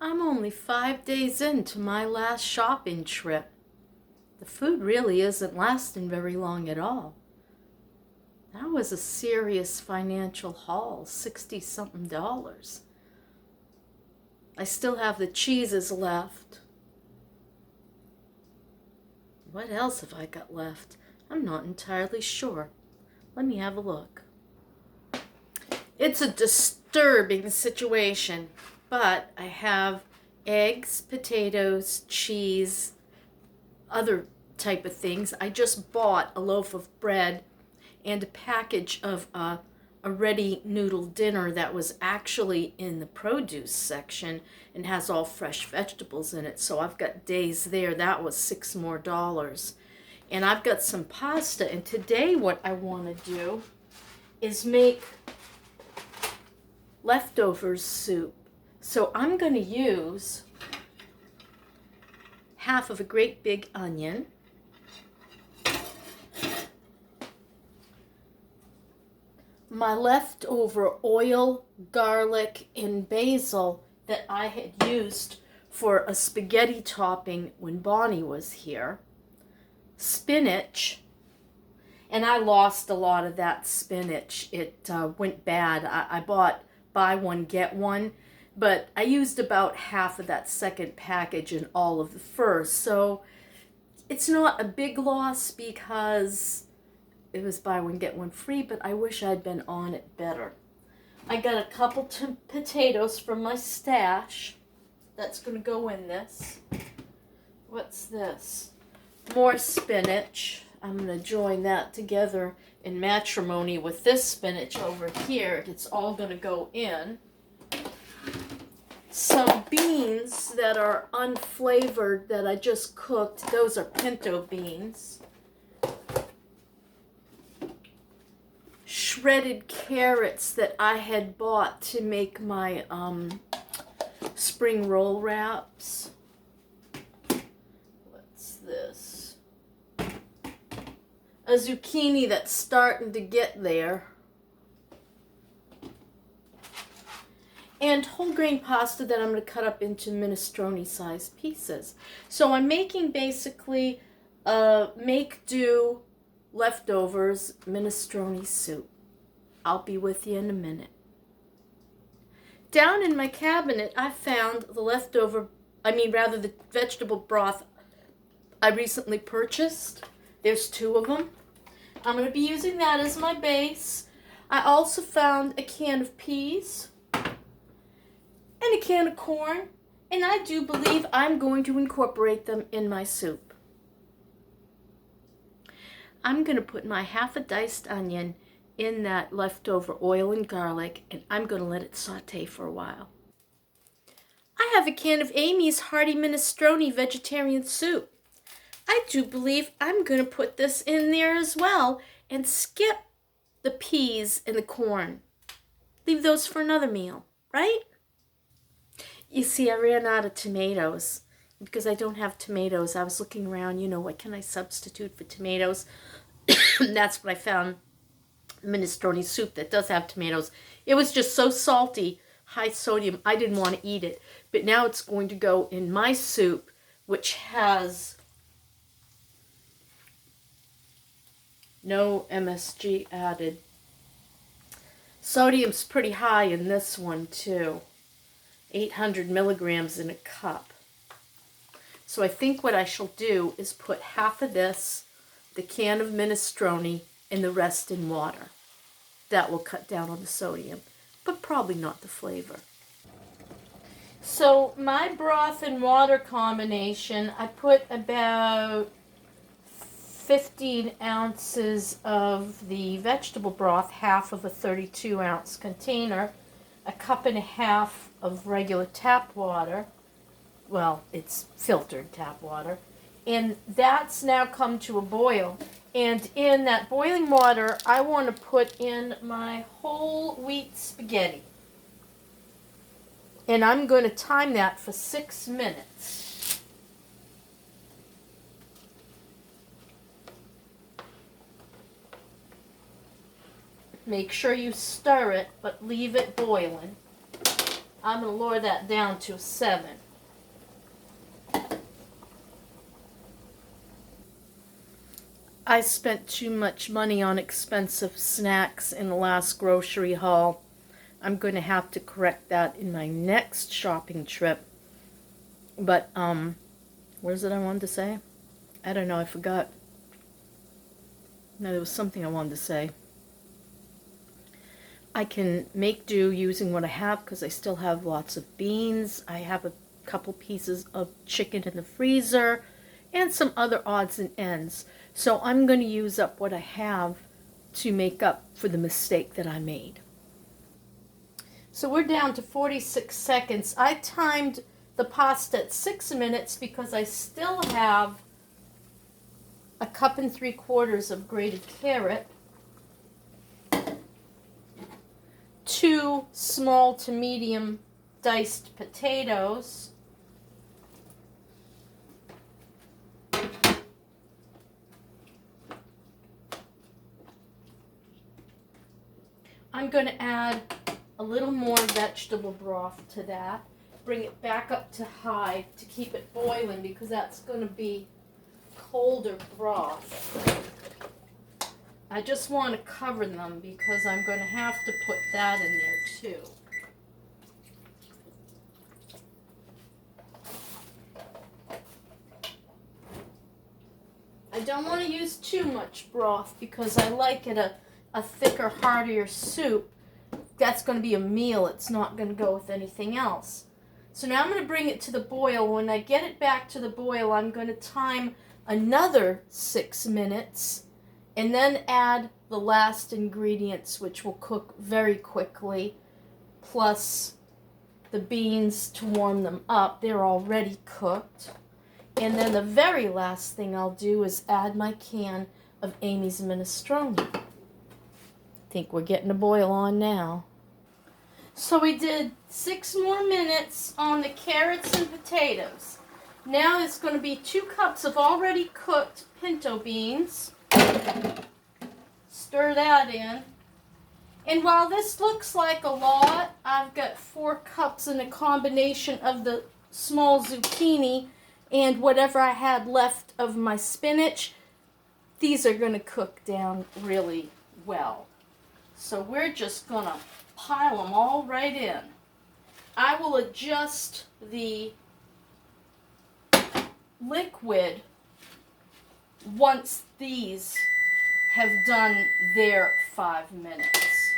I'm only 5 days into my last shopping trip. The food really isn't lasting very long at all. That was a serious financial haul, 60-something dollars. I still have the cheeses left. What else have I got left? I'm not entirely sure. Let me have a look. It's a disturbing situation, but I have eggs, potatoes, cheese, other type of things. I just bought a loaf of bread and a package of a ready noodle dinner that was actually in the produce section and has all fresh vegetables in it. So I've got days there. That was $6 more. And I've got some pasta. And today what I want to do is make leftovers soup. So I'm going to use half of a great big onion, my leftover oil, garlic, and basil that I had used for a spaghetti topping when Bonnie was here, spinach, and I lost a lot of that spinach. It went bad. I bought buy one, get one, but I used about half of that second package and all of the first. So it's not a big loss because it was buy one, get one free, but I wish I'd been on it better. I got a couple potatoes from my stash. That's going to go in this. What's this? More spinach. I'm going to join that together in matrimony with this spinach over here. It's all going to go in. Some beans that are unflavored that I just cooked. Those are pinto beans. Shredded carrots that I had bought to make my spring roll wraps. What's this? A zucchini that's starting to get there. And whole grain pasta that I'm going to cut up into minestrone sized pieces. So I'm making basically make-do leftovers minestrone soup. I'll be with you in a minute. Down in my cabinet, I found the vegetable broth I recently purchased. There's 2 of them. I'm going to be using that as my base. I also found a can of peas and a can of corn, and I do believe I'm going to incorporate them in my soup. I'm going to put my half a diced onion in that leftover oil and garlic, and I'm going to let it saute for a while. I have a can of Amy's Hearty Minestrone vegetarian soup. I do believe I'm going to put this in there as well and skip the peas and the corn. Leave those for another meal, right? You see, I ran out of tomatoes. Because I don't have tomatoes, I was looking around, what can I substitute for tomatoes? That's when I found minestrone soup that does have tomatoes. It was just so salty, high sodium, I didn't want to eat it. But now it's going to go in my soup, which has no MSG added. Sodium's pretty high in this one too. 800 milligrams in a cup. So I think what I shall do is put half of this, the can of minestrone, and the rest in water. That will cut down on the sodium, but probably not the flavor. So my broth and water combination, I put about 15 ounces of the vegetable broth, half of a 32-ounce container, a cup and a half of regular tap water. Well, it's filtered tap water. And that's now come to a boil. And in that boiling water, I want to put in my whole wheat spaghetti. And I'm going to time that for 6 minutes. Make sure you stir it, but leave it boiling. I'm going to lower that down to 7. I spent too much money on expensive snacks in the last grocery haul. I'm going to have to correct that in my next shopping trip. But, what is it I wanted to say? I don't know, I forgot. No, there was something I wanted to say. I can make do using what I have because I still have lots of beans. I have a couple pieces of chicken in the freezer and some other odds and ends. So I'm going to use up what I have to make up for the mistake that I made. So we're down to 46 seconds. I timed the pasta at 6 minutes because I still have a 1 3/4 of grated carrot, 2 small to medium diced potatoes, I'm going to add a little more vegetable broth to that, bring it back up to high to keep it boiling because that's going to be colder broth. I just want to cover them because I'm going to have to put that in there too. I don't want to use too much broth because I like it a thicker, heartier soup. That's going to be a meal. It's not going to go with anything else. So now I'm going to bring it to the boil. When I get it back to the boil, I'm going to time another 6 minutes and then add the last ingredients, which will cook very quickly, plus the beans to warm them up. They're already cooked. And then the very last thing I'll do is add my can of Amy's minestrone. I think we're getting a boil on now. So we did 6 more minutes on the carrots and potatoes. Now it's going to be 2 cups of already cooked pinto beans. Stir that in. And while this looks like a lot, I've got 4 cups in a combination of the small zucchini and whatever I had left of my spinach. These are going to cook down really well. So we're just going to pile them all right in. I will adjust the liquid once these have done their 5 minutes.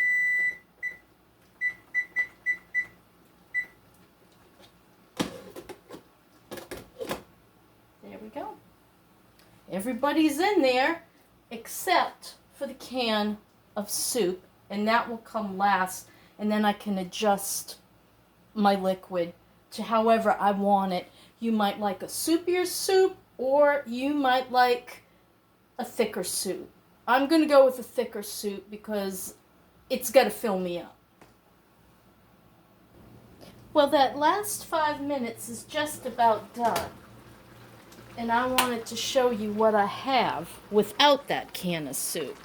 There we go. Everybody's in there except for the can of soup, and that will come last, and then I can adjust my liquid to however I want it. You might like a soupier soup, or you might like a thicker soup. I'm going to go with a thicker soup because it's got to fill me up. Well, that last 5 minutes is just about done. And I wanted to show you what I have without that can of soup.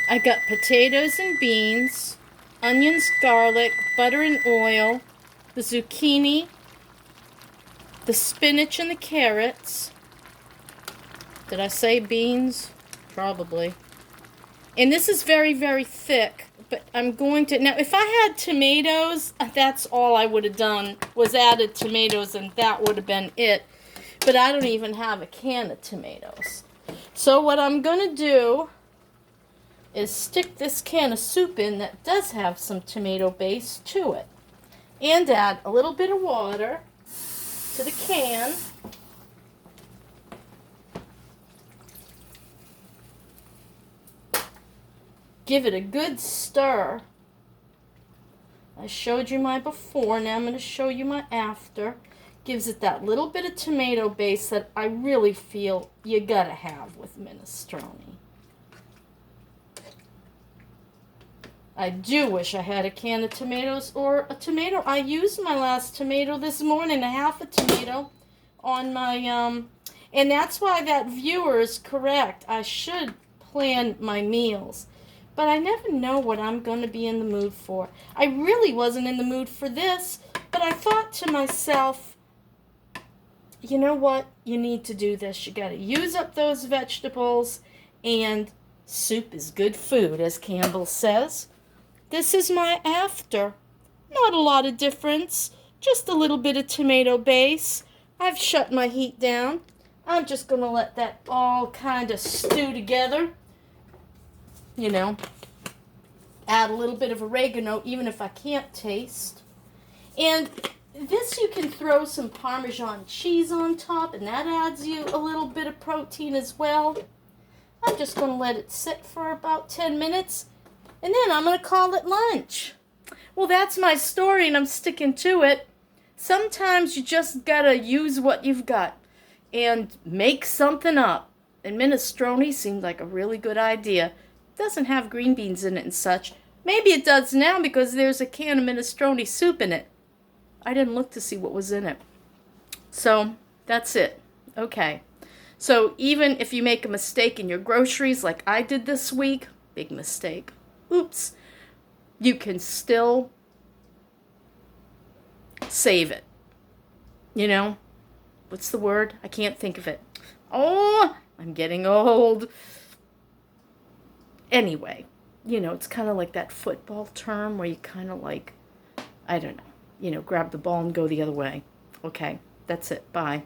I got potatoes and beans, onions, garlic, butter and oil, the zucchini, the spinach and the carrots. Did I say beans? Probably. And this is very, very thick, but I'm going to... Now, if I had tomatoes, that's all I would have done, was added tomatoes, and that would have been it. But I don't even have a can of tomatoes. So what I'm going to do is stick this can of soup in that does have some tomato base to it. And add a little bit of water to the can. Give it a good stir. I showed you my before, now I'm going to show you my after. Gives it that little bit of tomato base that I really feel you gotta have with minestrone. I do wish I had a can of tomatoes or a tomato. I used my last tomato this morning, a half a tomato on my, and that's why that viewer is correct. I should plan my meals. but I never know what I'm going to be in the mood for. I really wasn't in the mood for this, but I thought to myself, you know what? You need to do this. You got to use up those vegetables, and soup is good food, as Campbell says. This is my after. Not a lot of difference, just a little bit of tomato base. I've shut my heat down. I'm just going to let that all kind of stew together. You know, add a little bit of oregano, even if I can't taste. And this, you can throw some Parmesan cheese on top, and that adds you a little bit of protein as well. I'm just going to let it sit for about 10 minutes, and then I'm going to call it lunch. Well, that's my story, and I'm sticking to it. Sometimes you just got to use what you've got and make something up. And minestrone seemed like a really good idea. It doesn't have green beans in it and such. Maybe it does now because there's a can of minestrone soup in it. I didn't look to see what was in it. So, that's it. Okay. So, even if you make a mistake in your groceries like I did this week, big mistake, oops, you can still save it. You know? What's the word? I can't think of it. Oh, I'm getting old. Anyway, you know, it's kind of like that football term where you kind of like, I don't know, you know, grab the ball and go the other way. Okay, that's it. Bye.